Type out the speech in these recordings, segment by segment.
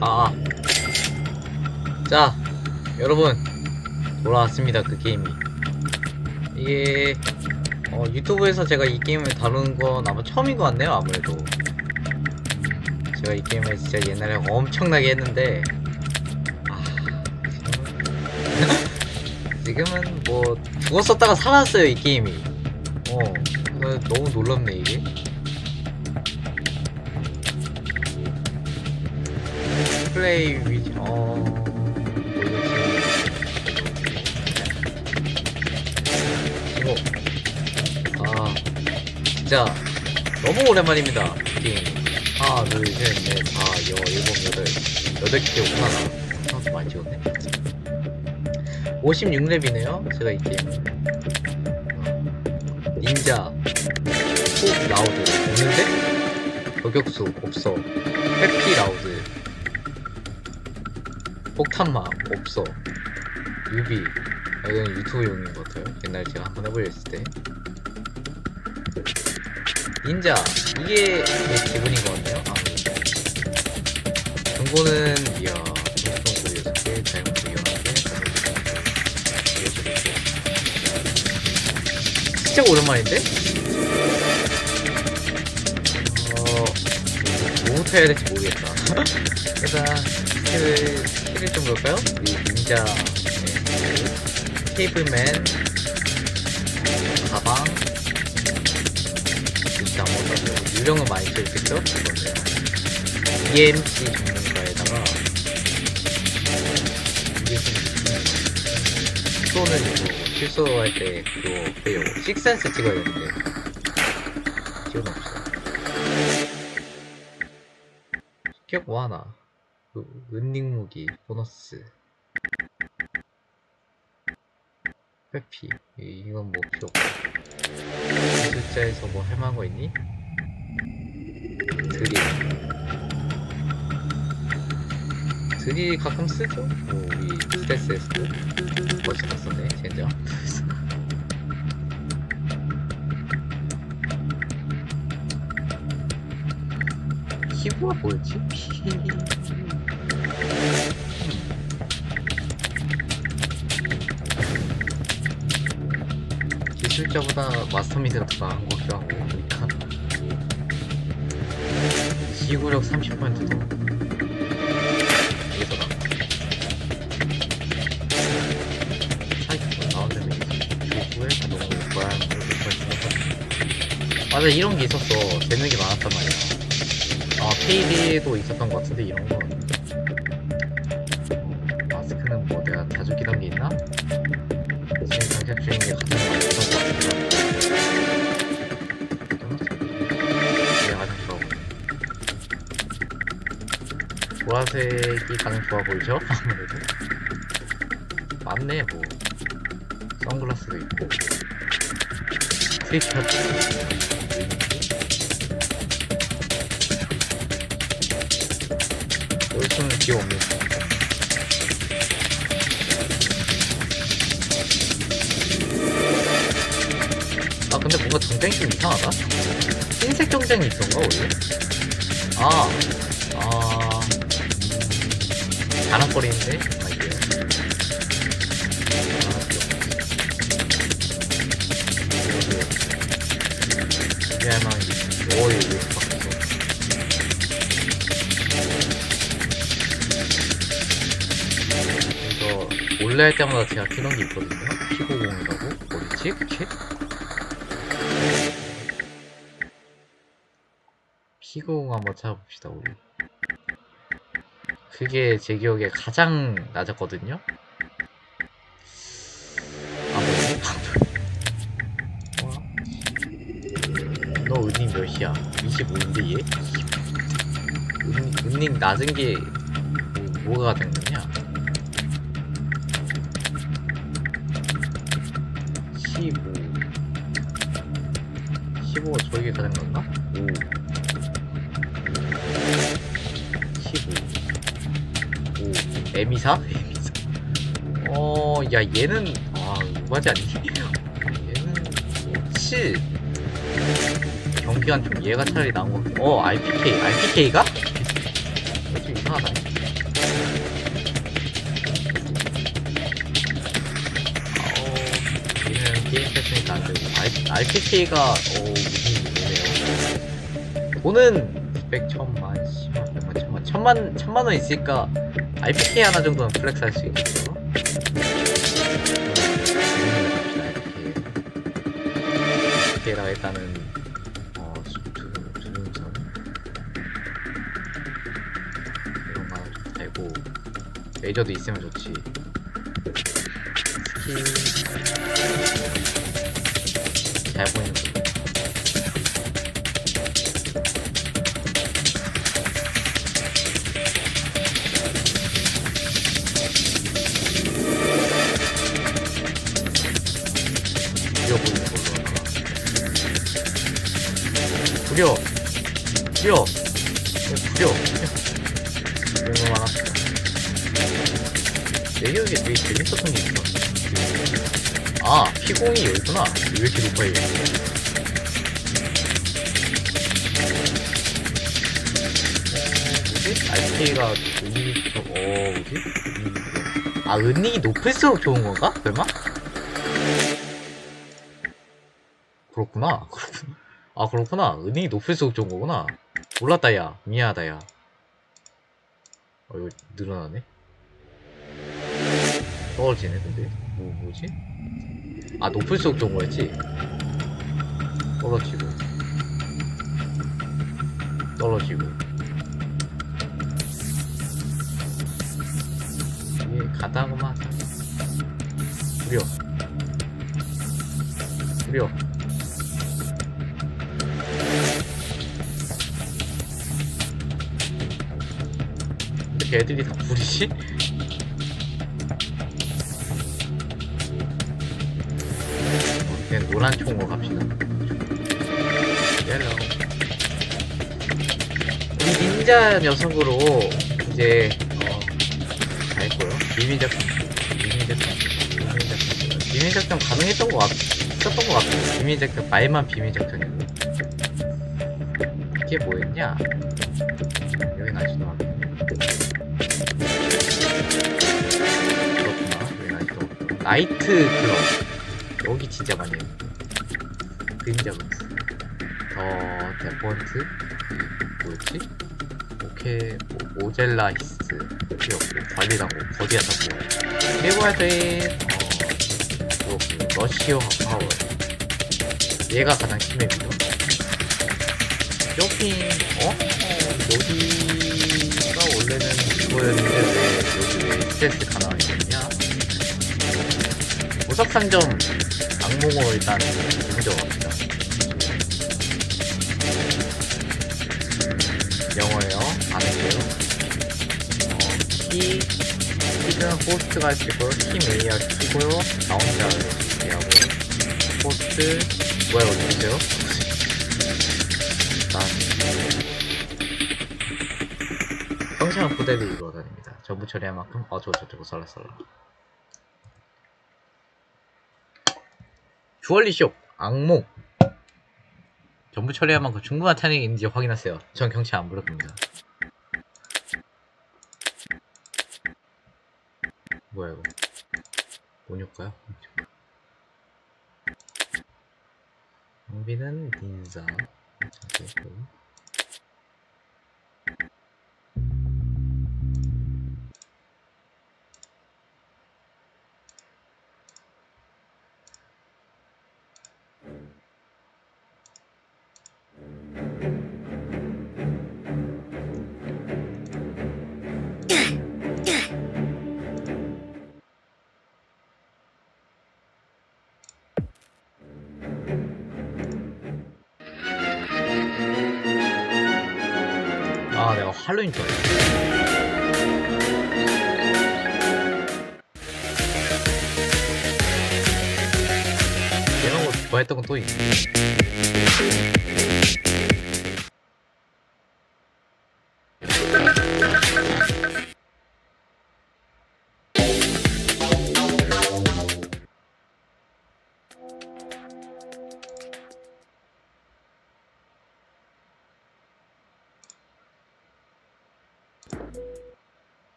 아, 자, 여러분 돌아왔습니다. 그 게임이 이게 유튜브에서 제가 이 게임을 다루는 건 아마 처음인 것 같네요. 아무래도 제가 이 게임을 진짜 옛날에 엄청나게 했는데 지금은 뭐 죽었었다가 살았어요. 이 게임이 너무 놀랍네 이게. 플레이 위즈 이거 진짜 너무 오랜만입니다. 게임 하나 둘셋넷다 일곱 여덟 개 오구나. 좀 많이 찍었네. 56렙이네요 제가 이 게임. 닌자 폭 라우드 없는데? 저격수 없어. 해피 라우드 폭탄마 없어. 유비 이건 유튜브용인 것 같아요. 옛날에 제가 한번 해보려 했을 때. 닌자 이게 제 기분인 것 같네요. 중고는 이야 중고도 6개 자연도 6개 진짜 오랜만인데? 뭐부터 해야 될지 모르겠다. 일단 스킬을 좀 볼까요? 우리 닌자 케이블맨 가방 진짜 아무것도 유령은 많이 쓰겠죠? EMC 전문가에다가 수소는 이거 실수할 때 그거 빼요. 식센스 찍어야 되는데 찍어놓읍시다. 기억 뭐 하나 은닉 무기 보너스 회피 이건 뭐 필요 없고. 기술자에서 뭐 할만한 거 있니? 드릴 가끔 쓰죠. 뭐 우리 스테스에서도 멋있다 썼네 젠장. 피부가 뭐였지? 기술자보다 마스터미드가 더 나은 것 같기도 하고. 그러니까 지구력 30%더 여기서다. 사이트가 나온다면 주구에 너무 고양이 맞아. 이런 게 있었어. 재능이 많았단 말이야. 페이지도 있었던 것 같은데 이런 거. 마스크는 뭐 내가 자주 끼던 게 있나? 지금 장착 중인 게 가장 많이 썼던 것 같은데. 이게 가장 좋아 보이네. 보라색이 가장 좋아 보이죠? 아무래도. 맞네 뭐. 선글라스도 있고. 트리셔츠. 여기서는 기억 없네. 근데 뭔가 정장이 좀 이상하다? 흰색 정장이 있던가 원래? 자랑거리인데? 이게 이게 할만한 게 오이 왜 이렇게 바뀌었어. 그래서 원래 할 때마다 제가 키던 게 있거든요. 피고공이라고? 뭐지? 그치? 피고공 한번 찾아봅시다 우리. 그게 제 기억에 가장 낮았거든요. 너 은닉 몇이야? 25인데 얘? 은닉 낮은 게 뭐가 된 거냐? 15가 저에게 가는 건가? 5 15 5 M24? 야 얘는 오바지 아니지? 얘는 7 경기관 좀 얘가 차라리 나은 것 같아. RPK가? 좀 이상하다. 우리는 게임 패스니까 안 되고 RTK가 뭐네요. 돈은 900, 1000만, 10만, 100만, 1000만 원 있으니까 RPK 하나 정도는 플렉스 할 수 있겠죠. RPK라 일단은 두둔선 이런 거 하나 좀 달고 레이저도 있으면 좋지. 스킬 잘 보이는 거. 구려 구려 구려 너무 많았어. 내기억에 되게 재밌었던 게 있어. 아 피공이 여기구나. 왜 이렇게 높아 이게. 뭐지? RPA가 은닉이 뭐지? 아 은닉이 높을수록 좋은 건가? 설마? 그렇구나. 아 그렇구나. 은닉이 높을수록 좋은 거구나. 몰랐다 야. 미안하다 야. 이거 늘어나네. 떨어지네 근데. 뭐지? 아 높을수록 좋은 거였지? 떨어지고 떨어지고 이게 가다구만. 구려 구려. 이렇게 애들이 다 구리지? 그냥 노란 총으로 갑시다. 옐로우. 우리 닌자 녀석으로 이제 다 했고요. 비밀작전 가능했던 것 있었던 것 같아요. 비밀작전 말만 비밀작전이고. 이게 뭐였냐? 여긴 아직도 안 돼. 그렇구나. 여긴 아직도 없고. 나이트 클럽. 여기 진짜 많이 해요. 그림자 분스. 데폰트. 뭐였지? 오케이. 오젤라히스. 이었고 관리당고. 거디아타고. 케이블하드인. 그렇고. 러시오 파워. 얘가 가장 심해비죠. 쇼핑. 여기가 원래는 이거였는데 여기 왜 스트레스 가능하게 됐냐? 보석상점 악몽으로 일단 먼저 갑시다. 영어예요. 안 할게요. 키는 호스트가 있고요. 팀 AR 키고요. 나 혼자 이렇게 하고 호스트 뭐야 이거 누구세요? 평생한 부대를 이루어 다닙니다. 전부 처리할 만큼 저거 썰라썰라. 주얼리숍 악몽. 전부 처리할 만큼 충분한 탄핵이 있는지 확인하세요. 전 경찰 안 부를 겁니다. 뭐야 이거? 뭐냐고요? 장비는 닌자. 아 내가 할로윈 좋아해. 이런 거 좋아했던 건 또 있네.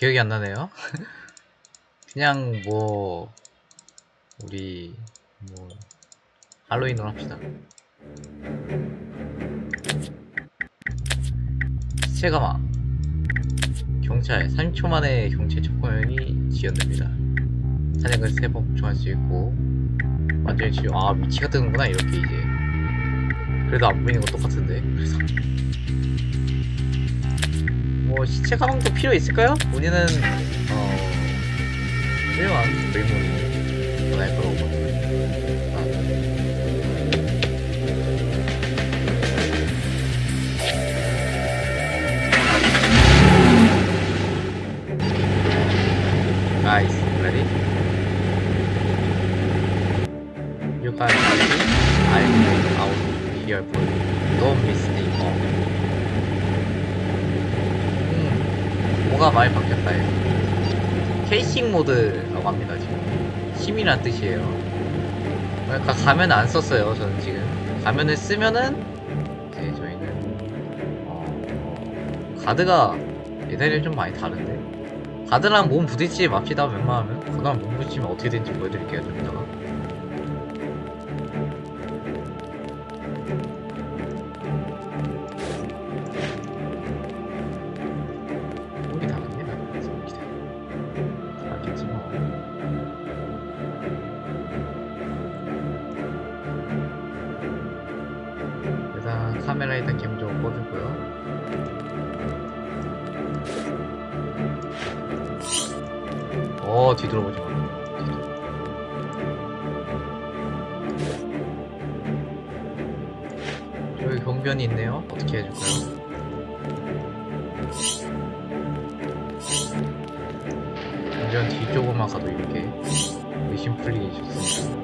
기억이 안 나네요. 그냥 뭐 우리 뭐 할로윈으로 합시다. 시체 가마. 경찰 30초 만에 경찰 촉구형이 지연됩니다. 사냥을 3번 복종할 수 있고 완전히 지금 위치가 뜨는구나 이렇게 이제. 그래도 안 보이는 건 똑같은데. 그래서 뭐 시체 가방도 필요 있을까요? 우리는 훌륭한 의문이 전할 거라고 봅니다. Guys, ready? You can see I'm out here for you. Don't miss me. 뭐가 많이 바뀌었다 해요. 케이싱 모드라고 합니다 지금. 힘이란 뜻이에요. 그러니까 가면 안 썼어요 저는 지금. 가면을 쓰면은 이제 저희는 가드가 예전에 좀 많이 다른데. 가드랑 몸 부딪히지 맙시다 웬만하면. 가드랑 몸 부딪히면 어떻게 되는지 보여드릴게요 좀 이따가. 몸이 다른데? 알겠지 뭐. 일단 카메라 일단 기본적으로 꺼주고요. 뒤돌아보지 마. 저기 경변이 있네요. 어떻게 해줄까요? 경변 뒤쪽으로만 가도 이렇게 의심 풀리기 좋습니다.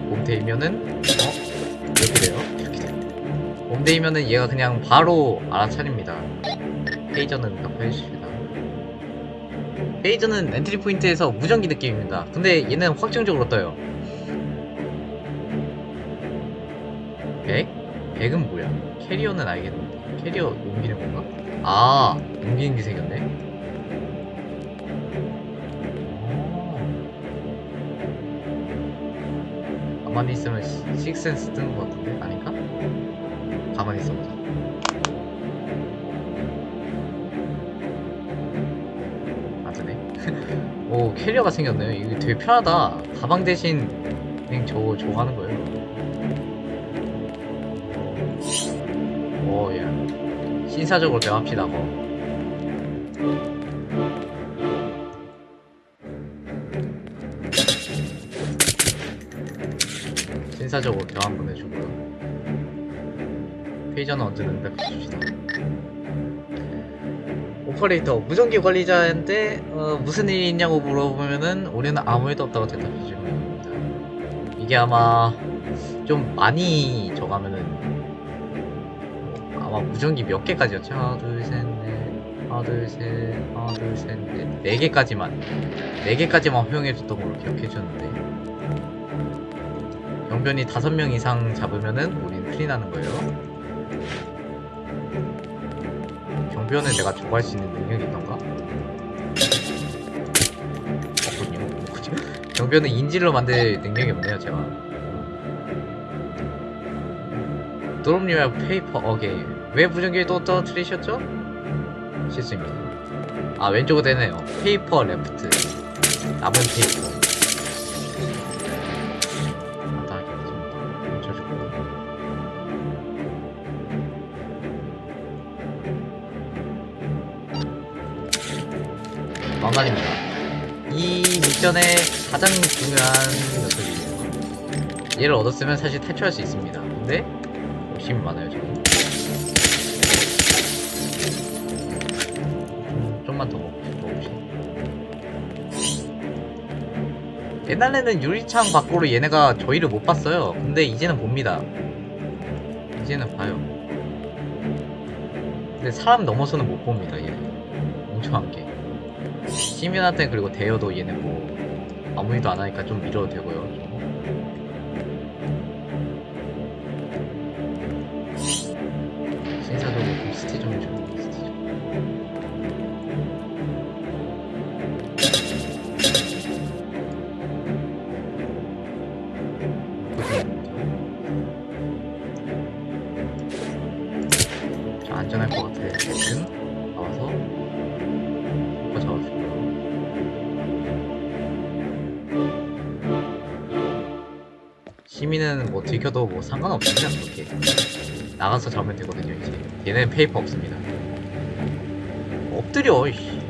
몸대이면은 이렇게 돼요. 이렇게 돼요. 몸대이면은 얘가 그냥 바로 알아차립니다. 페이저는 답해주십니다. 페이저는 엔트리 포인트에서 무전기 느낌입니다. 근데 얘는 확정적으로 떠요. 100? 100은 뭐야? 캐리어는 알겠는데. 캐리어 옮기는 건가? 옮기는 게 생겼네? 가만히 있으면 식센스 뜨는 것 같은데? 아닌가? 가만히 있어보자. 오, 캐리어가 생겼네요. 이게 되게 편하다. 가방 대신 그냥 저거 하는 거예요. 예. 신사적으로 대화합시다, 뭐. 신사적으로 대화 한번 해주고요. 페이저는 언제 응답해 줍시다. 오퍼레이터, 무전기 관리자인데 무슨 일이 있냐고 물어보면은 우리는 아무 일도 없다고 대답해 주면 됩니다. 이게 아마 좀 많이 적으면은 아마 무전기 몇 개까지였죠? 하나 둘셋넷 하나 둘셋 하나 둘셋넷 4개까지만 4개까지만 허용해줬던 걸로 기억해주는데 경변이 5명 이상 잡으면은 우린 큰일 나는 거예요. 경변은 내가 저거 할 수 있는 능력이 있던가? 없군요. 경변은 인질로 만들 능력이 없네요 제가. 드롭 유어 페이퍼 어게인. 왜 무전기를 또 떨어뜨리셨죠? 실수입니다. 왼쪽으로 되네요. 페이퍼 레프트. 남은 페이퍼. 왕관입니다. 이 미션의 가장 중요한 녀석이에요. 얘를 얻었으면 사실 탈출할 수 있습니다. 근데 욕심이 많아요 저는. 좀만 더 먹읍시다. 옛날에는 유리창 밖으로 얘네가 저희를 못 봤어요. 근데 이제는 봅니다. 이제는 봐요. 근데 사람 넘어서는 못 봅니다 얘네. 멍청한 게. 시민한테 그리고 대여도 얘네 뭐 아무 일도 안 하니까 좀 밀어도 되고요. 신사적으로 스티 좀 해줘. 스티 좀. 어쨌든 나와서 오빠 잡아줄게요. 시민은 뭐 들켜도 뭐 상관없습니다. 그렇게 나가서 잡으면 되거든요. 이제 얘네는 페이퍼 없습니다. 엎드려 이씨.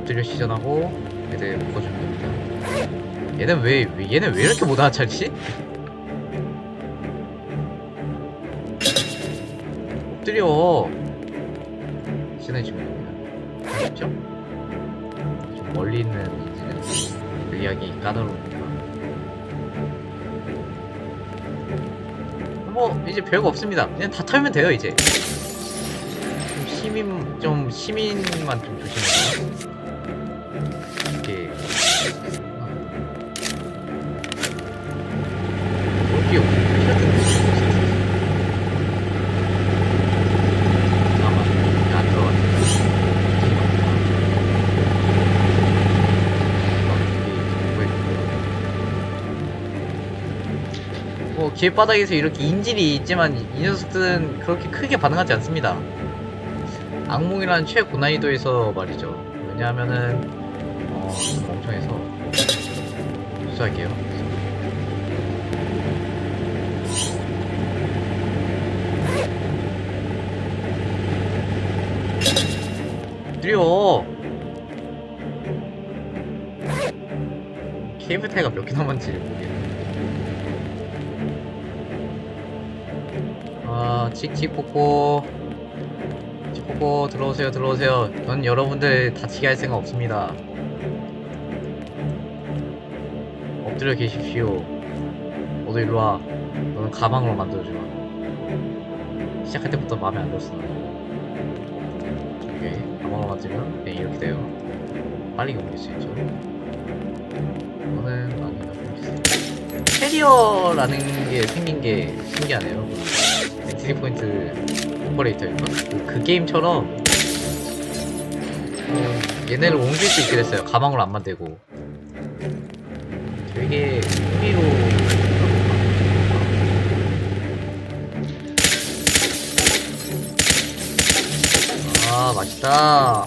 엎드려 시전하고 애들 묶어주면 됩니다. 얘는 얘는 왜 이렇게 못 알아차리지? 엎드려 친해지면 됩니다. 아시죠? 좀 멀리 있는 이제는 분리하기 까다로우니까. 뭐 이제 별거 없습니다. 그냥 다 털면 돼요 이제. 좀 시민만 좀 조심해서 이렇게 여기 잠깐만 안 들어갔네. 뭐 길바닥에서 이렇게 인질이 있지만 이 녀석들은 그렇게 크게 반응하지 않습니다. 악몽이라는 최고난이도에서 말이죠. 왜냐하면은 좀 멍청해서 수사할게요. 느려. 케이블 타이가 몇 개 남았는지 모르겠네. 아, 칙칙뽀뽀. 칙뽀뽀 들어오세요, 들어오세요. 전 여러분들 다치게 할 생각 없습니다. 엎드려 계십시오. 너도 일로와. 너는 가방으로 만들어주마. 시작할 때부터 마음에 안 들었어. 오케이. 가방으로 만들면 네, 이렇게 돼요. 빨리 옮길 수 있죠. 너는 아니면 캐리어라는 게 생긴 게 신기하네요. 엔트리 포인트 오퍼레이터인가? 그 게임처럼 얘네를 옮길 수 있게 됐어요. 가방으로 안 만들고. 되게 흥미로. 아, 맛있다.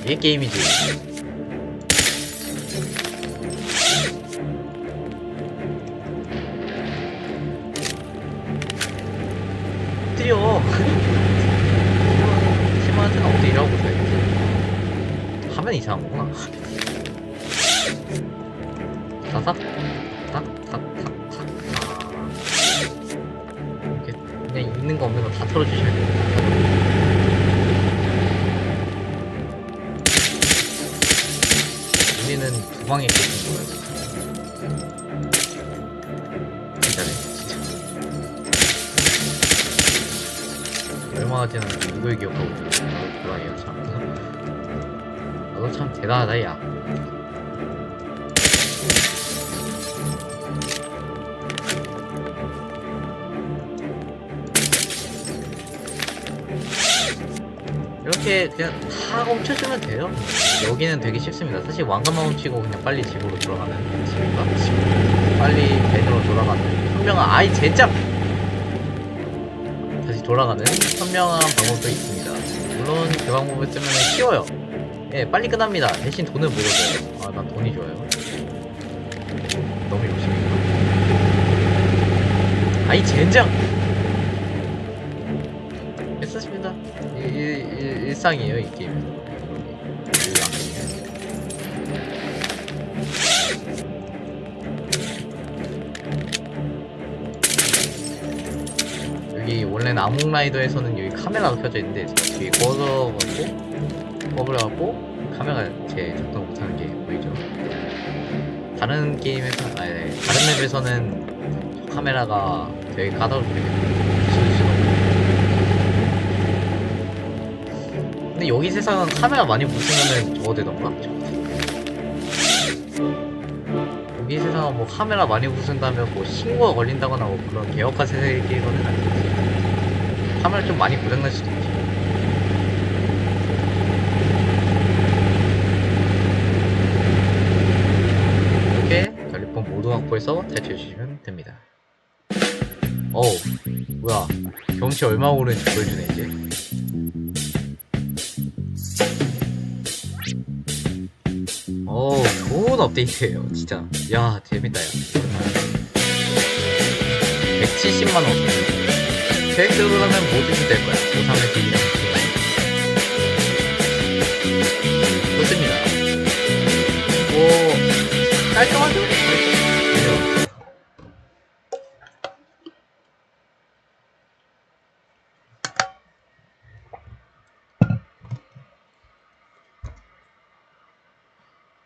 이게 게임이지. 엎드려. 팀한테는 엎드리라고 못해야지. 하면 이상한 거구나. 사삭 탁탁탁탁탁. 이렇게 그냥 있는 거 없는 거 다 털어주시면 됩니다. 우리는 두 방에 꽂힌 거예요. 진짜네, 진짜. 얼마나 지났는지 이걸 기억하고 있는 나도 불안해요, 참. 나도 참 대단하다, 야. 이렇게 그냥 다 멈춰주면 돼요. 여기는 되게 쉽습니다. 사실 왕관만 훔치고 그냥 빨리 집으로 돌아가는 집인가? 빨리 밴으로 돌아가는 현명한 아이 젠장! 다시 돌아가는 현명한 방법도 있습니다. 물론 그 방법을 쓰면 쉬워요. 예, 빨리 끝납니다. 대신 돈을 못 얻어요. 아, 난 돈이 좋아요. 너무 욕심이다. 아이 젠장! 했었습니다. 일상이에요, 이 게임은. 여기 원래는 암흑라이더에서는 여기 카메라가 켜져 있는데 뒤에 꺼버려갖고 카메라가 제 작동 못하는 게 보이죠. 다른 게임에서 다른 맵에서는 카메라가 되게 까다롭게 근데 여기 세상은 카메라 많이 부수면은 저거 되던가? 여기 세상은 뭐 카메라 많이 부순다면 뭐 신고가 걸린다거나 뭐 그런 개혁화 세계관은 아니지. 카메라 좀 많이 고장날 수도 있지. 벽골서 탈출해주시면 됩니다. 어우 뭐야, 경치 얼마 오르는지 보여주네 이제. 어우 좋은 업데이트예요 진짜. 야 재밌다. 야 170만원 계획대로라면 뭐든지 될 거야. 보상을 드리면 좋습니다. 뭐 깔끔하죠?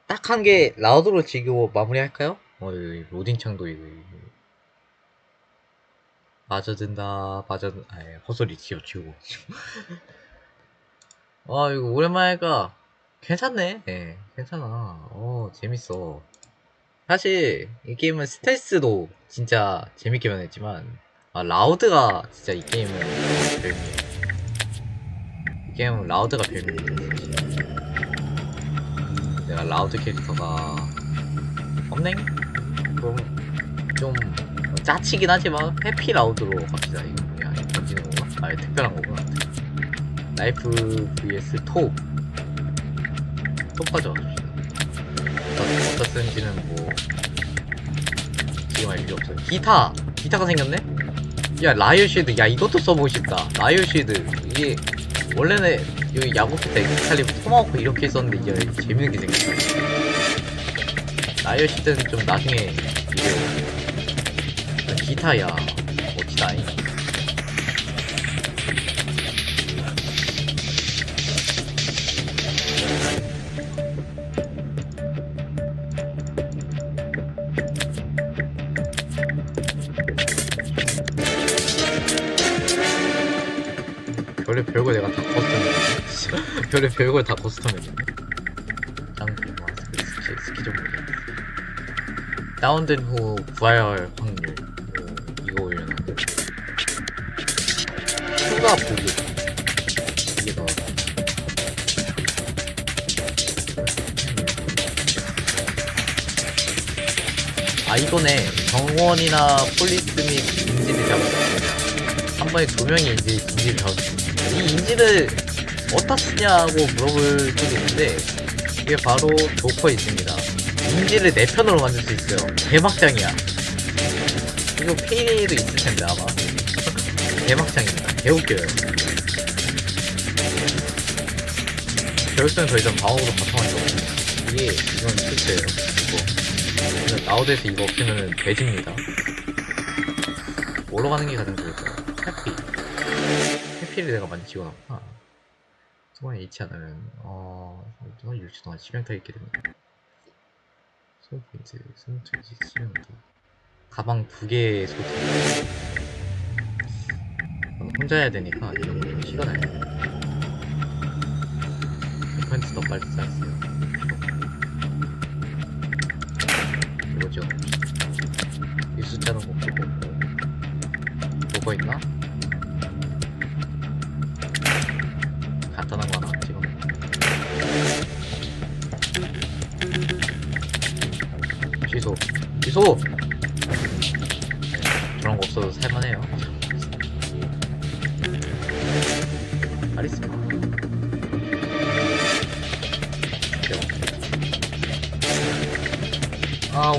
딱 한 개 라우드로 지고 마무리할까요? 여기 로딩 창도 이거 빠져든다 헛소리 지우고 이거 오랜만에가 괜찮네. 예, 괜찮아. 재밌어. 사실 이 게임은 스텔스도 진짜 재밌게 변했지만 라우드가 진짜 이 게임은 별미예요. 이 게임은 라우드가 별미예요. 내가 라우드 캐릭터가 없네? 그럼 좀 짜치긴 하지만 해피 라우드로 갑시다. 이거 뭐야? 던지는 건가? 특별한 거구나. 라이프 vs 톱 가져와줍시다. 어디다 쓰는지는 뭐 지금 알 필요 없어요. 기타가 생겼네? 야 라이어쉴드, 야 이것도 써보고 싶다. 라이어쉴드 이게 원래는 여기 야구피타 엑스칼리브 토마호크 이렇게 있었는데 이게 재밌는 게 생겼어. 라이어쉴드는 좀 나중에 이게 기타야 멋지다잉. 별걸 내가 다 커스텀했네. 별걸 다 커스텀했네. 장비 마스크 스키 좀 보자. 다운된 후 부활 확률 이거 올려놨네. 추가 보급 이게 더 이거네. 정원이나 폴리스 및 인지를 잡을 수 있습니다. 한 번에 2명의 인지를 잡을 수 있습니다. 이 인지를 어디다 쓰냐고 물어볼 수도 있는데 이게 바로 조커에 있습니다. 인지를 4편으로 만들 수 있어요. 대막장이야. 이거 페이도 있을 텐데 아마. 대막장입니다. 개웃겨요. 결승은 더 이상 방어로 바탕할 수 없습니다. 이건 실수예요. 이거 나우드에서 이거 없으면 돼지입니다. 뭐로 가는 게 가장 좋을까요? 해피를 내가 많이 지워놨구나. 동안에 잃지 않으면 동안 6주 동안 치명타 있게 됩니다. 소포인트, 스무트지, 치명타. 가방 2개 소트. 혼자 해야 되니까 이런 거 시간을 100% 더 빨리 쌓였어요. 이거죠. 이 숫자는 못 보고 뭐가 있나? 간단한 거 하나 찍어놓고 취소! 저런 거 없어도 살만해요. 카리스마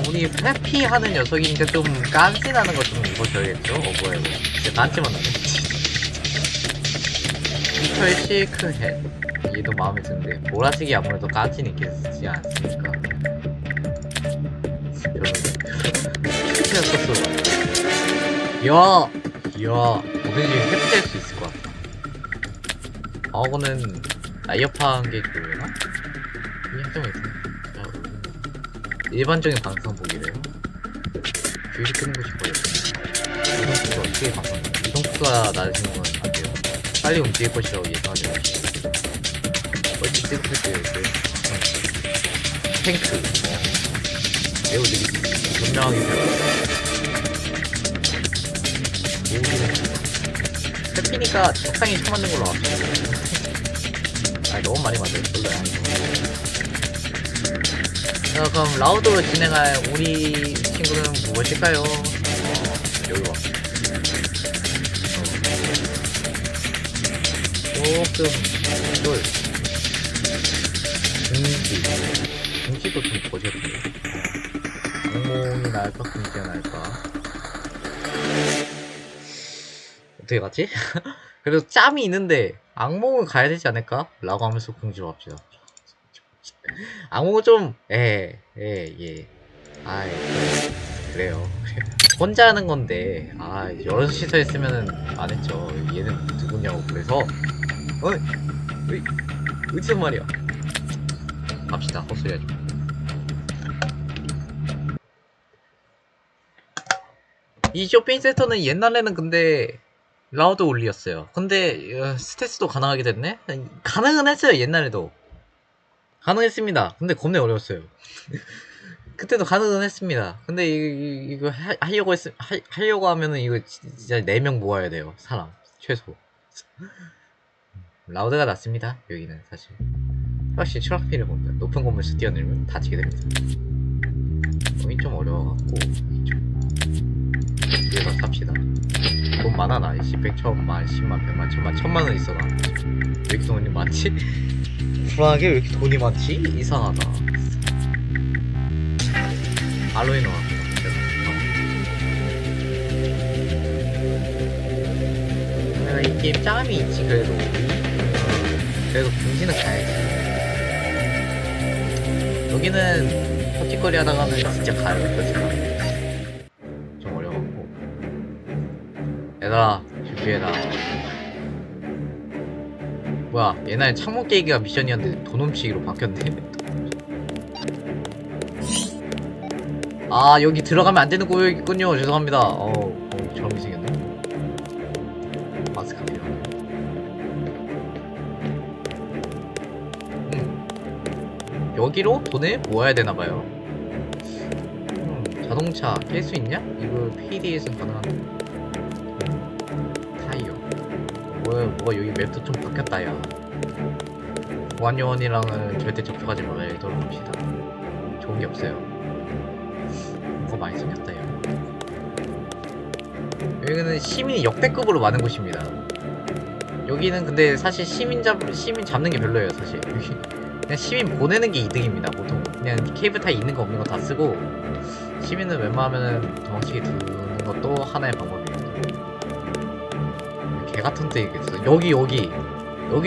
우리 회피하는 녀석이니까 좀 깐신하는 거 좀 입어줘야겠죠? 뭐야 이거 진짜 깐치만 나네. 피처의 실크햇 얘도 마음에 드는데 보라색이 아무래도 깐신 있겠지 않습니까? 여러분 피처 소스로 이야 뭐든지 회피할 수 있을 것 같아. 방어구는 나이어파한 게 좋으려나? 이 학점이 있네. 일반적인 방송보기래요. 뷰티 끄는 것이 거의 없습니다. 이동수가 어떻게 방송해요? 이동수가 낮으신 건 안 돼요. 빨리 움직일 것이라고 예상하지 마시고. 멀티 찍을 때 이렇게 탱크 매우 느리게 분명하게 배웠어요. 해피니까 적당히 쳐 맞는 걸로 알았어요. 너무 많이 맞아요. 별로야. 자, 그럼 라우드로 진행할 우리 친구는 무엇일까요? 여기 봐. 조금 쫄 궁지도 좀 거절해. 악몽이 나을까 궁지가 나을까. 어떻게 갔지? 그래도 짬이 있는데 악몽은 가야 되지 않을까? 라고 하면서 궁지로 갑시다. 악몽은 좀 예. 아이 그래요. 혼자 하는 건데 여럿이서 했으면은 안 했죠. 얘는 누구냐고. 그래서 어디서 말이야. 갑시다. 헛소리 하지. 이 쇼핑센터는 옛날에는 근데 라우드 올리였어요. 근데 스탯도 가능하게 됐네? 가능은 했어요. 옛날에도 가능했습니다. 근데 겁내 어려웠어요. 그때도 가능은 했습니다. 근데 이거 하려고 하면은 이거 진짜 4명 모아야 돼요. 사람 최소. 라우드가 낫습니다. 여기는 사실 확실히 추락피를 본다. 높은 건물에서 뛰어내리면 다치게 됩니다. 여긴 좀 어려워갖고 여기서 삽시다. 돈 많아. 나 10, 100, 1000만, 10만, 100만, 1000만, 1000만원 있어. 나 왜 이렇게 돈이 많지? 불안하게 왜 이렇게 돈이 많지? 이상하다. 알로이 넣어갑니다. 내가 이 게임 짬이 있지. 그래도 궁지는 가야지. 여기는 헛짓거리 하다가는 진짜 가요. 좀 어려웠고. 얘들아 준비해라. 뭐야, 옛날에 창문 깨기가 미션이었는데 돈 훔치기로 바뀌었네. 여기 들어가면 안 되는 구역이군요. 죄송합니다. 처음 생겼네. 마스크 필요하네. 여기로 돈을 모아야 되나봐요. 자동차 깰 수 있냐? 이거 PD에서는 가능한데. 타이어. 뭐가 여기 맵도 좀 바뀌었다, 야. 보안요원이랑은 절대 접촉하지 말도록 합시다. 좋은 게 없어요. 뭐가 많이 생겼다, 야. 여기는 시민이 역대급으로 많은 곳입니다. 여기는 근데 사실 시민 잡는 게 별로예요, 사실. 그냥 시민 보내는 게 이득입니다, 보통. 그냥 케이블 타이 있는 거 없는 거 다 쓰고, 시민은 웬만하면은 도망치게 두는 것도 하나의 방법이에요. 개같은 데 있겠어. 여기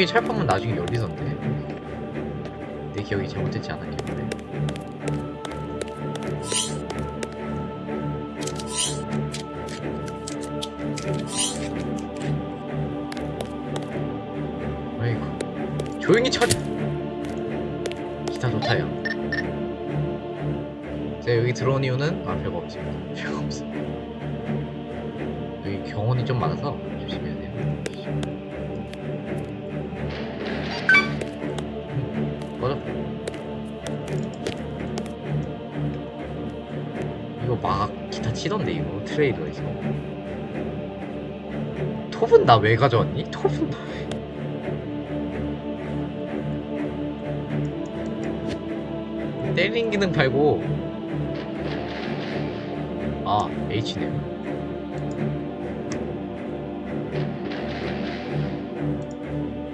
철판문 나중에 열리던데. 내 기억이 잘못됐지 않았기 때문에. 아이고, 조용히 처리. 기타 좋다요. 제가 여기 들어온 이유는 별거 없습니다. 별거 없어. 여기 경원이 좀 많아서 조심해야 돼요. 맞아. 이거 막 기타 치던데, 이거 트레이더에서. 톱은 나 왜 가져왔니? 톱은 나 왜? 때리는 기능 팔고. H네요.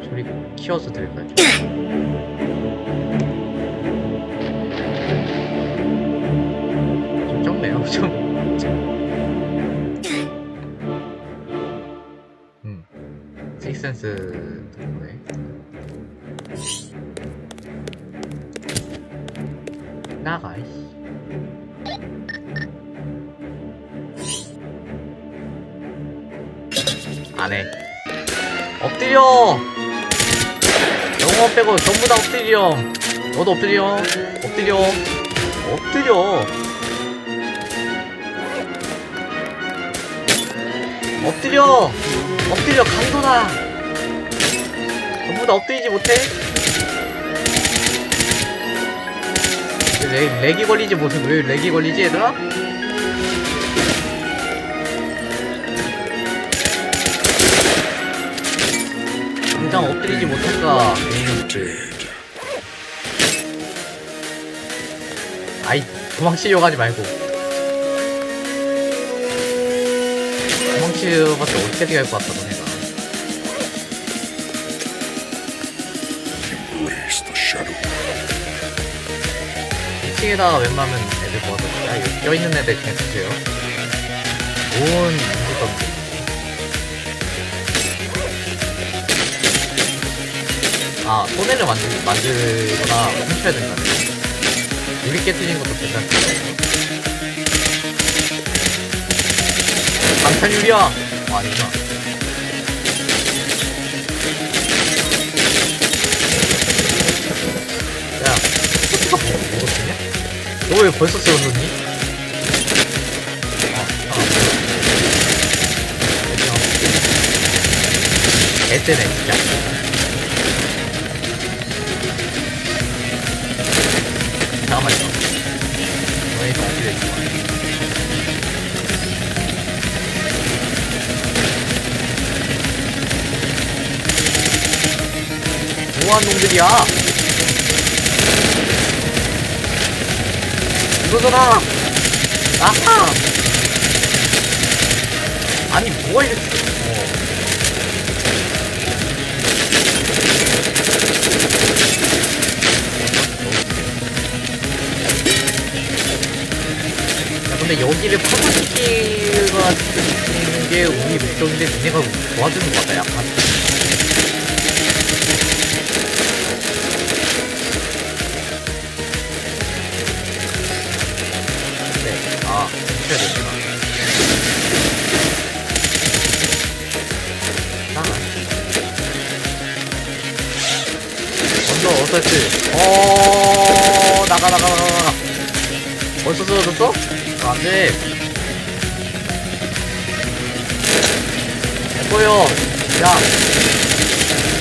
소리 키워서 들을까요? 좀 적네요. 식센스 덕분에 나가. 안해. 엎드려. 영원 빼고 전부 다 엎드려. 너도 엎드려. 엎드려. 강도다. 전부 다 엎드리지 못해? 렉이 걸리지. 왜 렉이 걸리지, 얘들아? 당장 엎드리지 못할까, 이놈들. 아이, 도망치려고 하지 말고. 도망치려봤자 어떻게 갈 것 같다, 너네가. 2층에다가 웬만하면 애들 모아서, 야, 여기 껴있는 애들 그냥 주세요. 뭔 문제가 없네. 아, 손해를 만들거나 훔쳐야 된다네. 유리 깨뜨리는 것도 괜찮고. 방탄 유리야! 아니구나. 야, 스포츠가 뭐거든요? 너 왜 벌써 쓰러졌니? 애쓰네, 진짜. 잠깐만요. 너희 어떻게 됐지? 뭐하는 놈들이야? 이거잖아! 아하! 아니, 뭐가 이렇게. 근데 여기를 파괴시키는 게 우리 목적인데 니네가 도와주는 것 같다, 약간. 네, 아, 훔쳐야 되구나. 먼저 어설트. 나가. 벌써 쓰러졌어? 안 돼. 보여.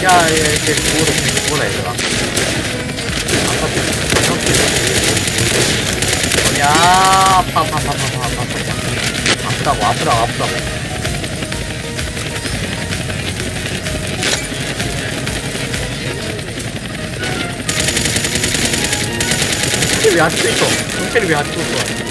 야, 이렇게 죽어라, 얘들아. 야, 아프다고. 경찰이 왜 아직도 있어? 경찰이 왜 아직도 있어?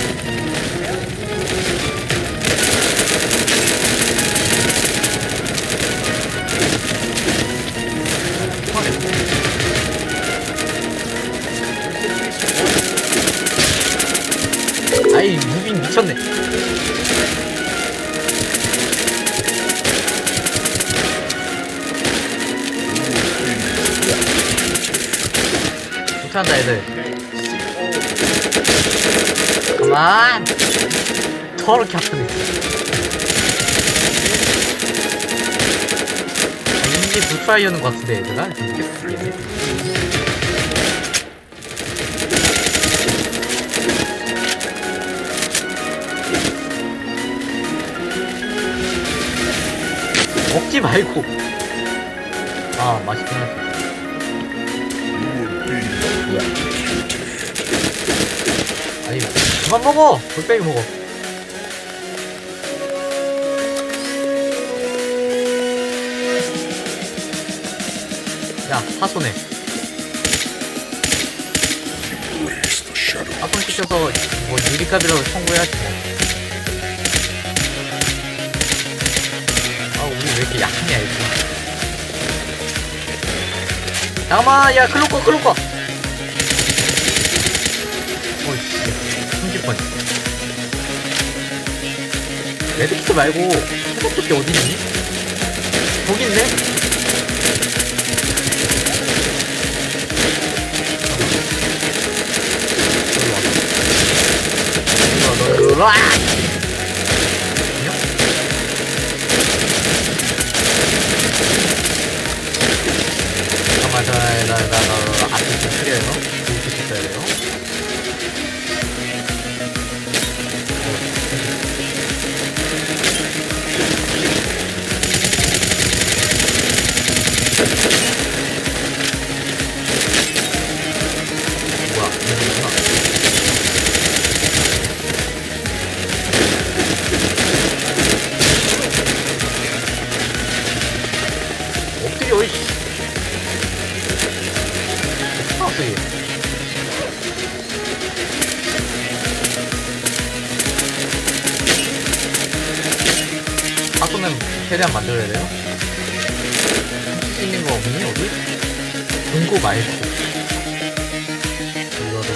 아이, 무빙 미쳤네. 못한다, 애들. 그만! 더럽게 아프네. 이게 불트라이어는 것 같은데, 얘들아? 먹지 말고. 아, 맛있긴 하지. 아니, 그만 먹어! 골뱅이 먹어. 야, 사손해. 사손 시켜서 뭐 유리값이라도 청구해야지 뭐. 아, 우리 왜 이렇게 약하냐, 이거. 잠깐만, 야, 글로 꺼. 어이씨, 숨길 뻔. 레드키트 말고, 해독도끼 어디 있니? 저기 있네? 너, 아! 잠깐만, 나, 앞에 좀 처리해요. 이렇게 있어야 돼요. 뭐야, 이거구나. 엎드려, 이씨. 나왔어, 얘. 최대한 만들어야 돼요. 할 수 있는 거 없니 어디? 금고 말고 이거를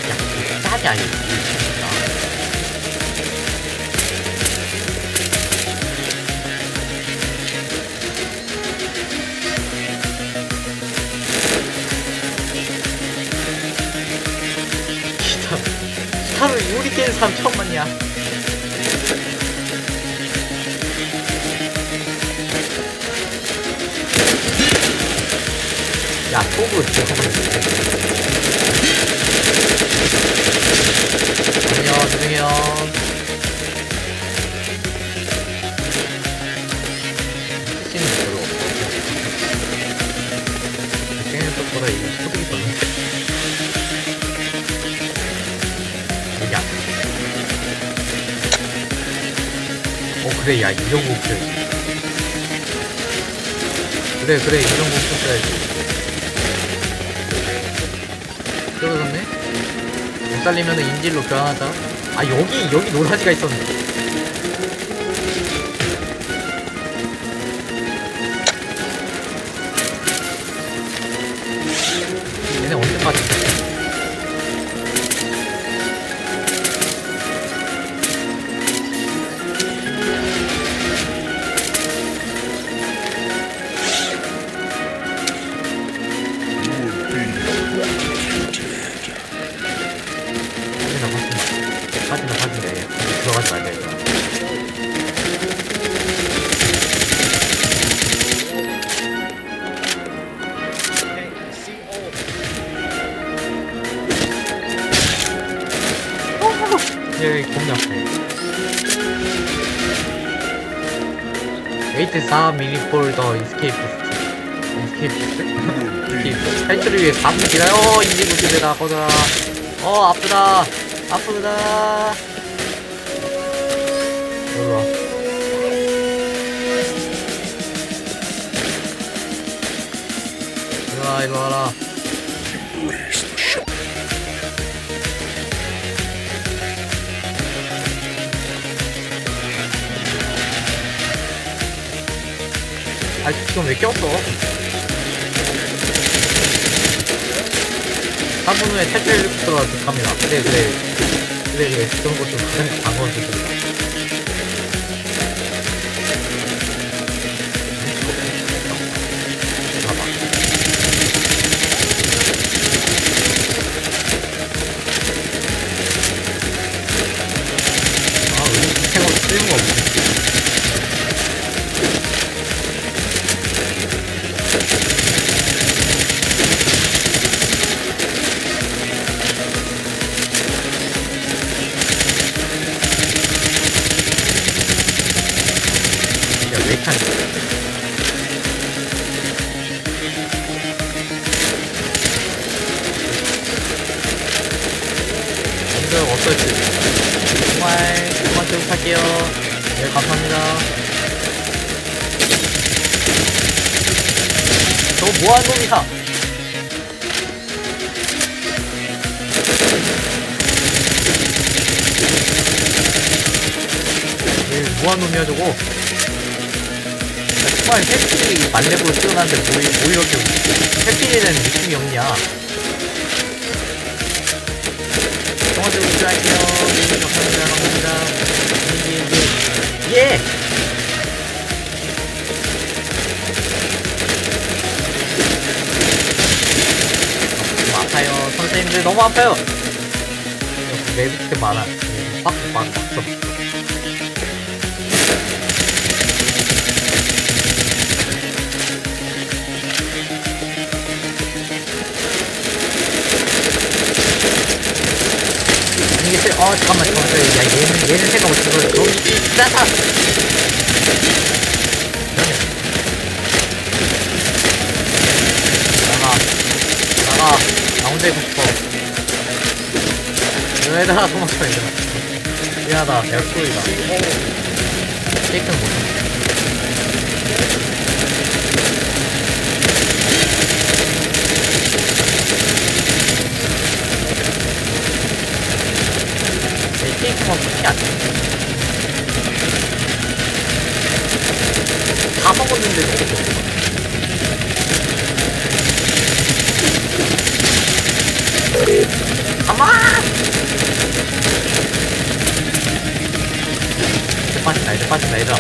야 짜자 이거. 기타로 요리 깨는 사람 처음 봤냐? 야, 속으로 들어가면 안녕, 죄송해요. CC는 별로 없어. 게임 속보다 이 소득이 별로. 야. 그래, 야, 이런 곡 써야지. 그래, 이런 곡 써야지. 떨어졌네? 못 살리면은 인질로 교환하자. 아, 여기 노라지가 있었는데. 얘네 언제 빠졌어? 하지마. 들어가지 말자, 이거. 얘 겁나 아파. 8.4mm for the escapist. escapist? 탈출을 위해 4분 기다려. 인지구조대다, 꺼져라. 아프다. 일로와. 일로 와라. 아, 지금 왜 꼈어? 3분 후에 탈출 헬리콥터가 도착합니다. 그래. 그런 것도 가장 방어를 줍니다. 봐봐. 왜 생각 쓸모가 없지? 어떨지 정말 부탁할게요. 네, 감사합니다. 저거 뭐하는 놈이야? 뭐하는 놈이야 저거? 정말 해피 만렙으로 뛰어났는데 뭐 이렇게 해피는 느낌이 없냐? 정화제로 출발할게요. 감사합니다. 예! 너무 아파요. 선생님들 너무 아파요. 내 밑에 많아. 막 써. 잠깐만. 야, 얘는 생각 못해. 너무 짜다. 나가. 나 혼자 있고 싶어. 얘들아, 도망쳐, 얘들아. 미안하다. 내가 소리다. 케이크는 못해. 케이크만 그렇게 안 돼. 다 먹었는데도 없어. 가만! 이제 빠진다, 이제 빠진다, 얘들아.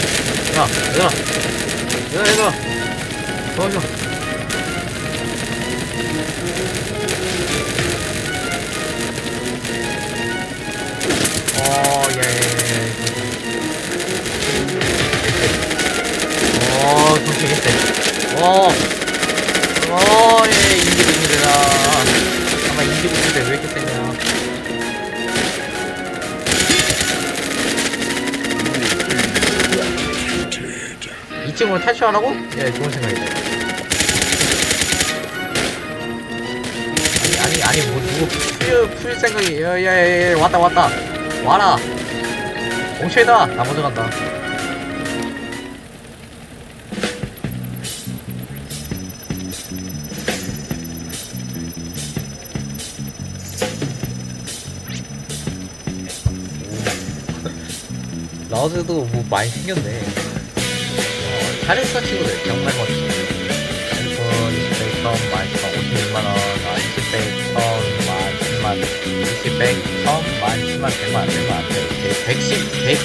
얘들아. 도와줘. 되게 세. 예, 인디고 있는데다. 아마 인디고 있는데 왜 이렇게 세냐. 이 친구를 탈출하라고? 예, 좋은 생각이다. 아니, 뭐, 누구 풀 생각이, 야, 왔다. 와라. 옹쉐이다. 나 먼저 간다. 라우드도 뭐 많이 생겼네. 잘했어 친구들. 정말 멋있어. 핸드폰 20백 처음 56만원 20백 처음 20백 처음 100만 100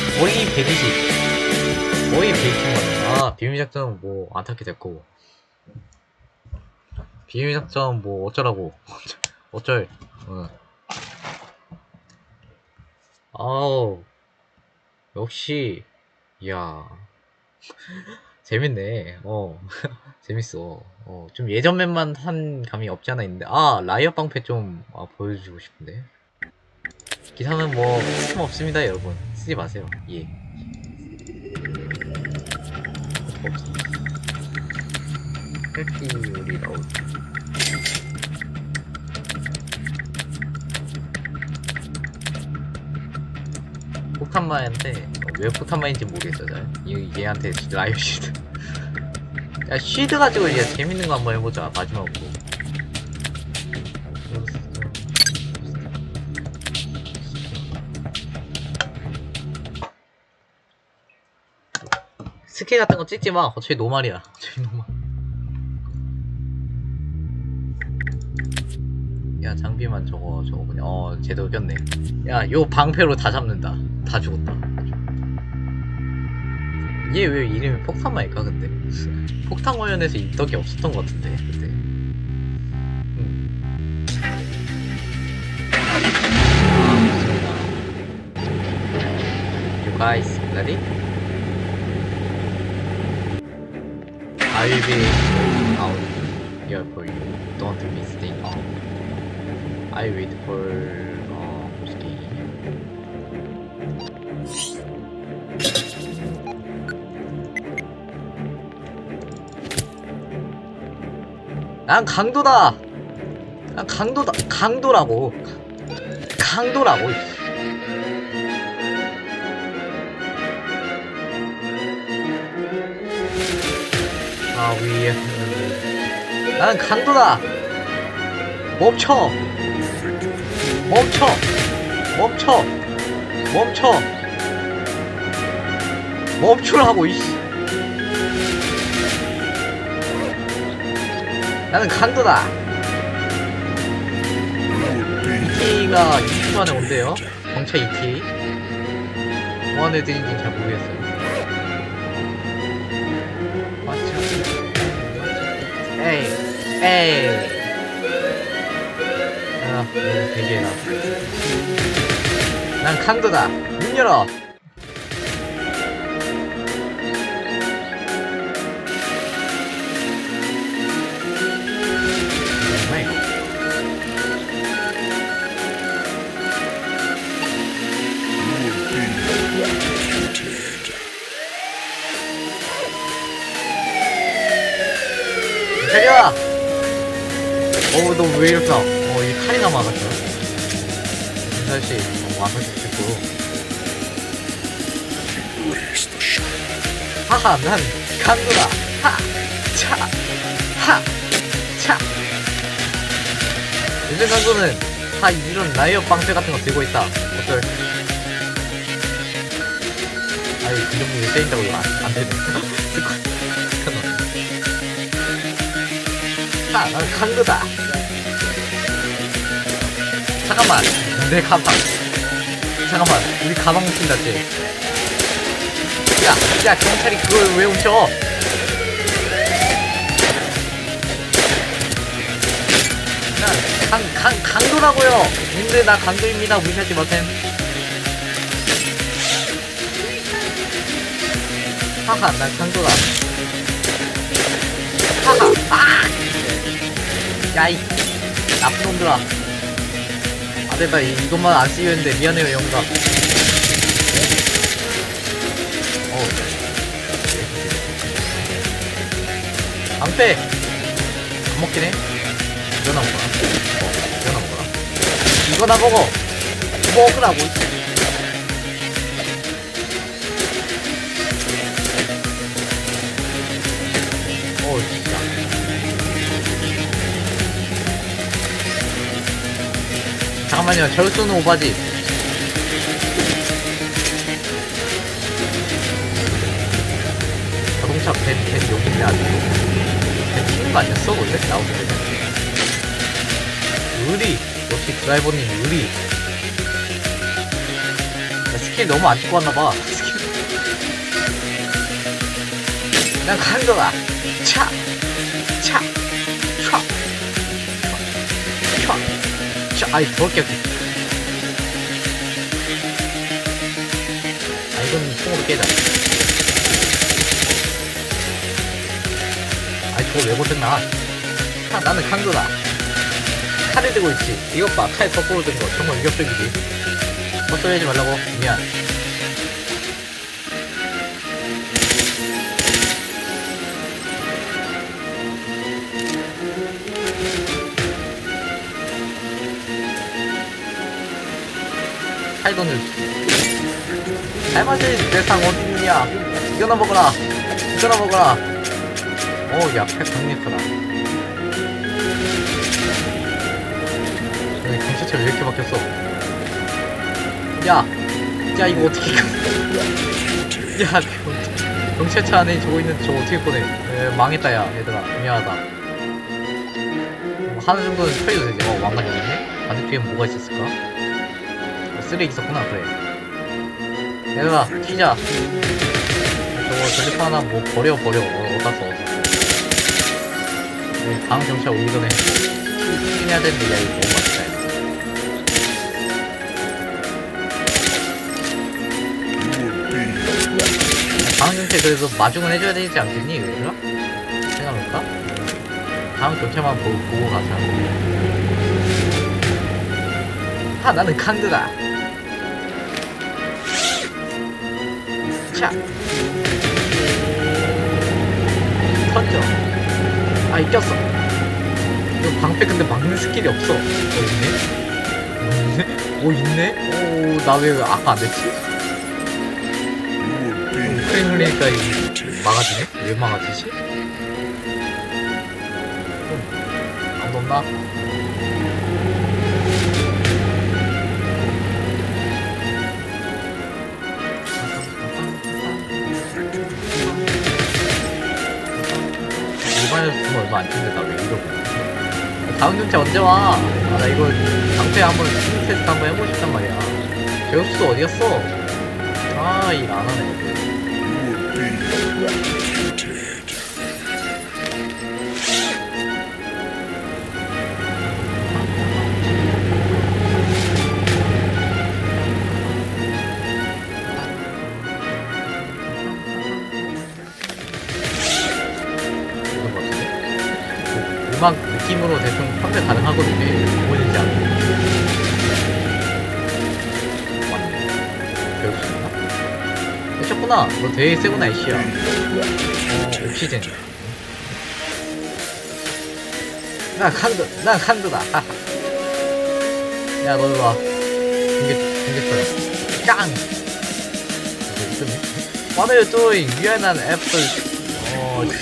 거의 120만원. 아 비밀작전 뭐 안타깝게 됐고, 비밀작전 뭐 어쩌라고. 어쩔. 아우 역시, 이야, 재밌네. 재밌어. 좀 예전 맵만 한 감이 없지 않아 있는데, 라이엇 방패 좀 보여주고 싶은데. 기사는 뭐 쓸모 없습니다, 여러분. 쓰지 마세요. 예. 없어. 해피 요리 라우드. 폭탄마인데 왜 폭탄마인지 모르겠어. 얘한테 라이어 시드. 야 시드 가지고 이제 재밌는 거 한번 해보자. 마지막으로. 스킬 같은 거 찍지 마. 어차피 노말이야. 야 장비만 저거 그냥 제대로 꼈네. 야 요 방패로 다 잡는다. 다 죽었다. 얘 왜 이름이 폭탄마일까 근데? 폭탄 관련해서 입덕이 없었던 것 같은데 그때. You guys ready? I will be waiting out here for you. Don't mistake. I wait for 난 강도다. 난 강도라고. 위에. 나는 강도다. 멈춰. 멈추라고 이씨. 나는 강도다. ETA가 20분 만에 온대요. 경차 ETA. 뭐하는 애들인지는 잘 모르겠어요. 에이. 대기해라. 난 강도다. 문 열어. 때려! 너 왜 이렇게 나? 이 칼이나 막았어. 윤설씨, 와서 죽겠고. 하하, 난 강도다. 요즘 강도는 다 이런 라이엇 방패 같은 거 들고 있다. 어쩔. 감정부에 때린다고 이거 안 되네. 아, 난 강도다. 잠깐만, 내 가방. 잠깐만, 우리 가방 훔친다, 쟤. 야, 경찰이 그걸 왜 훔쳐? 난 강도라고요. 님들 나 강도입니다. 무시하지 마셈. 하하, 난 강도다. 하하, 아! 야이, 나쁜 놈들아. 아, 됐다. 이것만 안 쓰였는데 미안해요, 영가. 방패! 안 먹긴 해. 이거나 먹어라. 이거나 먹어라. 이거나 먹어! 먹으라고. 진짜. 잠깐만요, 절수는 오바지. 자동차 밴 여기인데 아직도. 밴 튀는 거 아니었어? 원래? 나오게 되면. 의리! 역시 드라이버님 의리. 나 스킬 너무 안 찍고 왔나봐. 난 가는 거다. 차! 차! 차! 차! 차! 아이, 더럽게 할게. 아, 이건 총으로 깨자. 아이, 저거 왜 못했나? 차, 나는 강도다. 칼을 들고 있지. 이것 봐, 칼 거꾸로 든 거. 정말 위협적이지. 헛소리 하지 말라고. 미안. 칼돈을 알맞은 대상 어딨냐. 이거나 먹어라. 이거나 먹어라. 야, 칼 강력하다. 여기 경찰차 왜 이렇게 바뀌었어? 야, 이거 어떻게 야, 경찰차 안에 저거 있는데 저거 어떻게 꺼내? 망했다, 야, 얘들아. 미안하다. 하는 정도는 처리도 되지. 왕관이었네? 반대쪽에 뭐가 있었을까? 쓰레기 있었구나. 그래, 얘들아 튀자. 저거 전리판 하나 뭐 버려. 어디다 써. 다음 경찰 오기 전에 튀긴 해야 되는데. 야, 이거 너무 맛있다. 다음 경찰 그래도 마중은 해줘야 되지 않겠니? 얘들아? 생각해볼까? 다음 경찰만 보고 가자. 나는 강도다. 차! 던져. 이꼈어. 이거 방패 근데 막는 스킬이 없어. 있네? 나 왜 아까 안 됐지? 크림 흘리니까 막아지네? 왜 막아지지? 아무도 없나? 일반에서 돈 얼마 안 주는데 나 왜 이러고. 다음 경차 언제 와? 나 이거 방패 한번 스윙 테스트 한번 해보고 싶단 말이야. 제우스 어디갔어? 일 안 하네. 음악 느낌으로 대충 판매 가능하거든요. 뭐인지 알고. 맞네. 배울 수 있나? 미쳤구나. 너 되게 세구나, 이씨야. 옵시즌. 난 강도다. 야, 너 일로와. 공개 짱! What are you doing? 미안한 애플.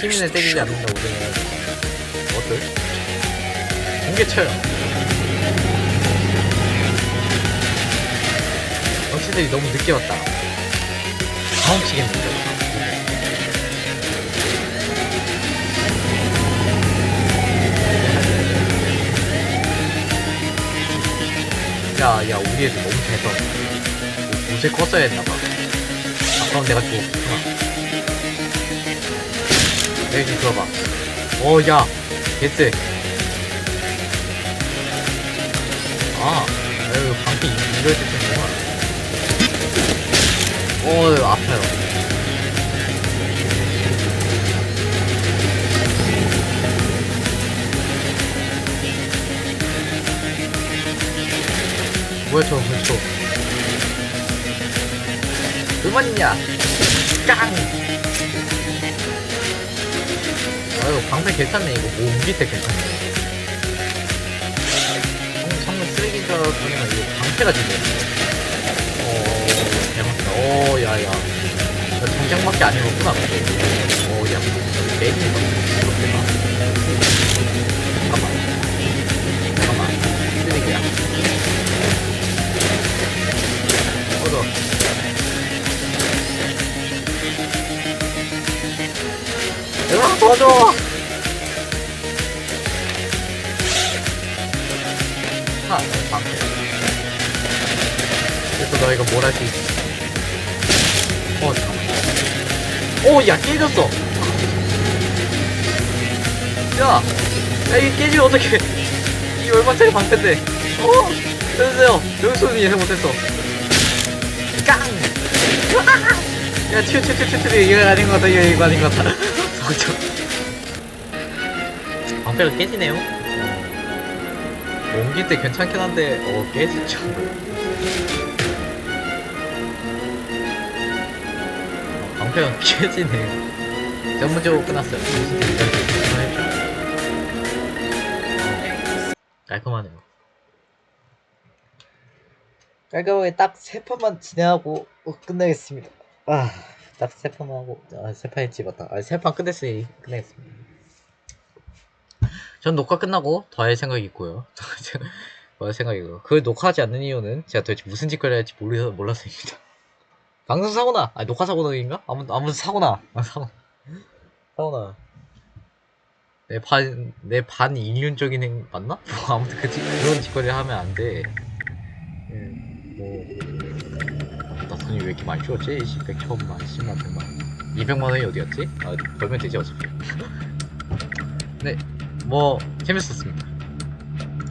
시민을 때리지 않는다, 우리는. 공개쳐요. 경찰들이 너무 늦게 왔다. 다 훔치겠는데. 야, 우리 애들 너무 잘 싸워. 옷에 껐어야 했나봐. 아, 그럼 내가 죽었구나. 여기 좀 들어봐. 야, 개쎄. 이거 방패 이럴 때 쓰는구나. 아파요. 뭐야, 저거 벌써. 얼마냐? 깡! 이거 방패 괜찮네. 이거 뭐 옮길 때 괜찮네. 성능 쓰레기인 줄 알았더니만 이거 방패가 진짜. 대박이다. 야야. 나 정장밖에 안 입었구나. 야. 내리는 거. 이렇게 나. 잠깐만. 쓰레기야. 꺼져. 얘들아, 도와줘! 방패. 그래서 너희가 뭘 할 수 있어. 잠깐만. 야, 깨졌어! 야! 이게 깨지면 어떡해! 이게 얼마짜리 방패인데! 해주세요! 여기서는 예상 못했어. 깡! 야, 튀어. 이거 아닌 것 같다, 이거 아닌 것 같다. 성적. 방패가 깨지네요? 옮길 때 괜찮긴 한데, 깨지죠. 방패가 깨지네요. 전문적으로 끝났어요. 깔끔하네요. 깔끔하게 딱 3판만 진행하고 끝내겠습니다. 딱 3판만 하고 3판 했지 맞다. 3판 끝냈으니 끝내겠습니다. 전 녹화 끝나고 더 할 생각이 있고요. 더 할 생각이고요. 그걸 녹화하지 않는 이유는 제가 도대체 무슨 짓거리를 할지 몰라서입니다. 방송 사고나! 녹화 사고나인가? 아무튼 사고나! 사고나. 내 반인륜적인 맞나? 아무튼 그런 짓거리를 하면 안 돼. 나 돈이 왜 이렇게 많이 줄었지? 100, 1000만, 10만, 100만. 200만원이 어디갔지? 벌면 되지, 어차피. 네, 재밌었습니다.